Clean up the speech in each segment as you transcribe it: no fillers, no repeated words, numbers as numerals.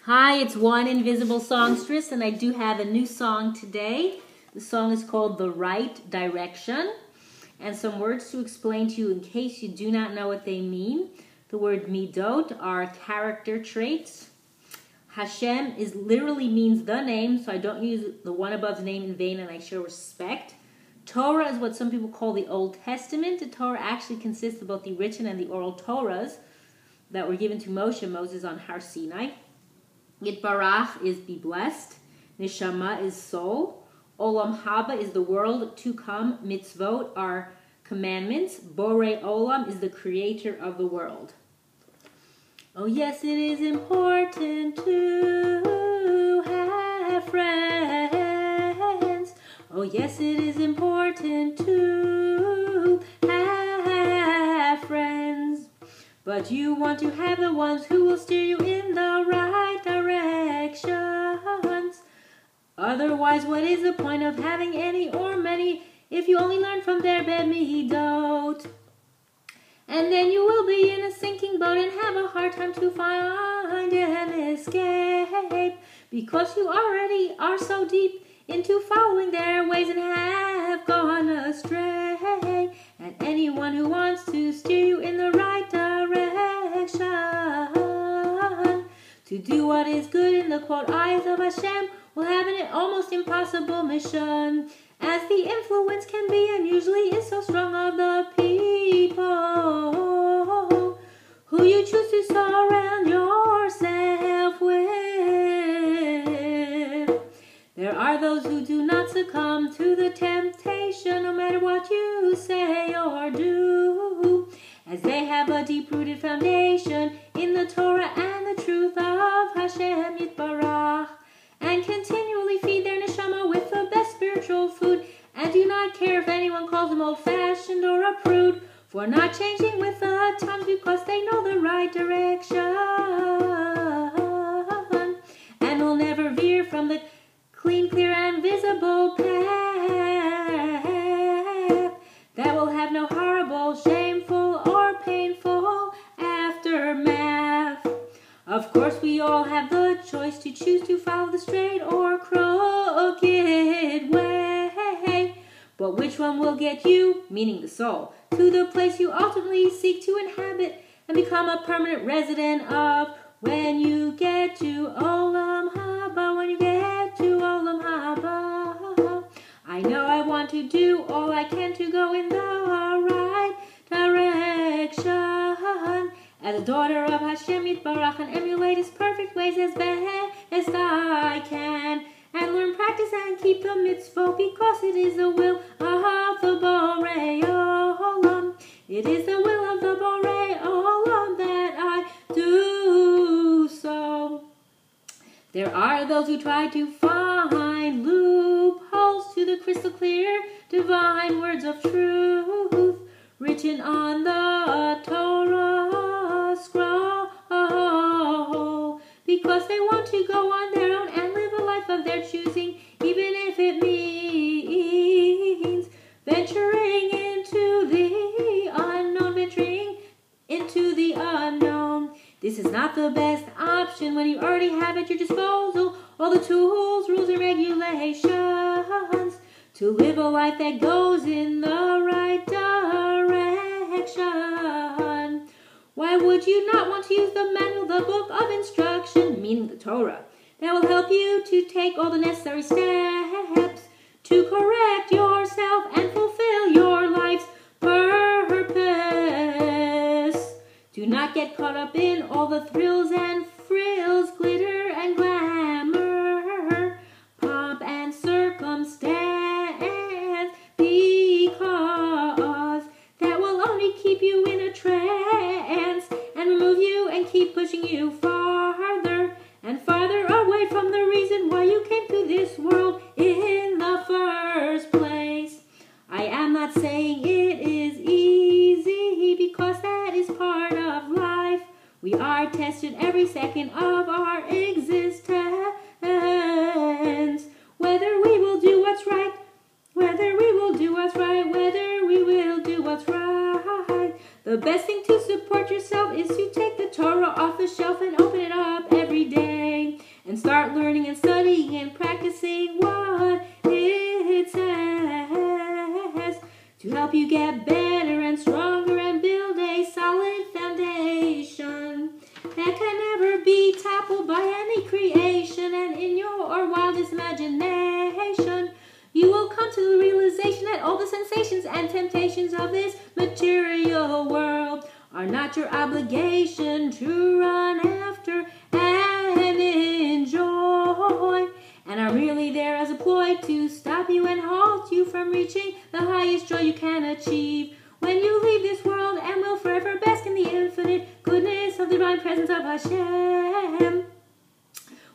Hi, it's One Invisible Songstress, and I do have a new song today. The song is called The Right Direction, and some words to explain to you in case you do not know what they mean. The word midot are character traits. Hashem literally means the name, so I don't use the one above's name in vain, and I show respect. Torah is what some people call the Old Testament. The Torah actually consists of both the written and the oral Torahs that were given to Moses on Har Sinai. Yitbarach is be blessed. Neshama is soul. Olam haba is the world to come. Mitzvot are commandments. Borei olam is the creator of the world. Oh yes, it is important to have friends. Oh yes, it is important to have friends. But you want to have the ones who will steer you in the right directions. Otherwise, what is the point of having any or many if you only learn from their bad midot? And then you will be in a sinking boat and have a hard time to find an escape, because you already are so deep into following their ways and have gone astray. And anyone who wants to steer you in the right direction, to do what is good in the quote eyes of Hashem, will have an almost impossible mission, as the influence can be and usually is so strong of the people who you choose to surround yourself with. There are those who do not succumb to the temptation, no matter what you say or do, as they have a deep-rooted foundation in the Torah and the truth of Hashem Yitbarach, and continually feed their neshama with the best spiritual food, and do not care if anyone calls them old-fashioned or a prude for not changing with the times, because they know the right direction and will never veer from the clean, clear, and visible path that will have no horrible, shameful, or painful aftermath. Of course, we all have the choice to choose to follow the straight or crooked way. But which one will get you, meaning the soul, to the place you ultimately seek to inhabit and become a permanent resident of when you get to Olam Haba, when you get to Olam Haba? I know I want to do all I can to go in the right direction, as a daughter of Hashem Yitbarach, and emulate His perfect ways as best I can, and learn, practice, and keep the mitzvot, because it is the will of the Borei Olam. It is the will of the Borei Olam that I do so. There are those who try to find loopholes to the crystal clear divine words of truth written on the Torah scroll, because they want to go on their own and live a life of their choosing, even if it means venturing into the unknown. This is not the best option when you already have at your disposal all the tools, rules, and regulations to live a life that goes in the right direction. Why would you not want to use the manual, the book of instruction, meaning the Torah, that will help you to take all the necessary steps to correct yourself and fulfill your life's purpose? Do not get caught up in all the thrills and frills, glitter and glamour, pomp and circumstance, because that will only keep you in a trance and remove you and keep pushing you farther and farther away from the reason why you came to this world in the first place. I am not saying it is easy, because that is part of life. We are tested every second of our existence, whether we will do what's right, whether we will do what's right, whether we will do what's right. The best thing to support yourself is to take the Torah off the shelf and open it up every day. any creation, and in your wildest imagination, you will come to the realization that all the sensations and temptations of this material world are not your obligation to run after and enjoy, and are merely there as a ploy to stop you and halt you from reaching the highest joy you can achieve when you leave this world, and will forever bask in the infinite goodness of the divine presence of Hashem.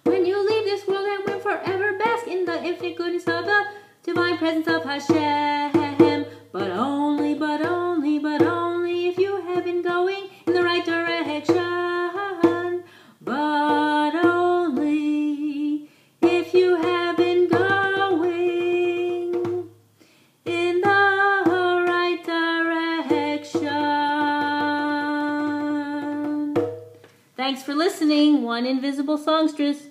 When you leave this world, and will forever bask in the infinite goodness of the divine presence of Hashem. But only if you have been going in the right direction. But only if you have been going in the right direction. Thanks for listening, one invisible songstress.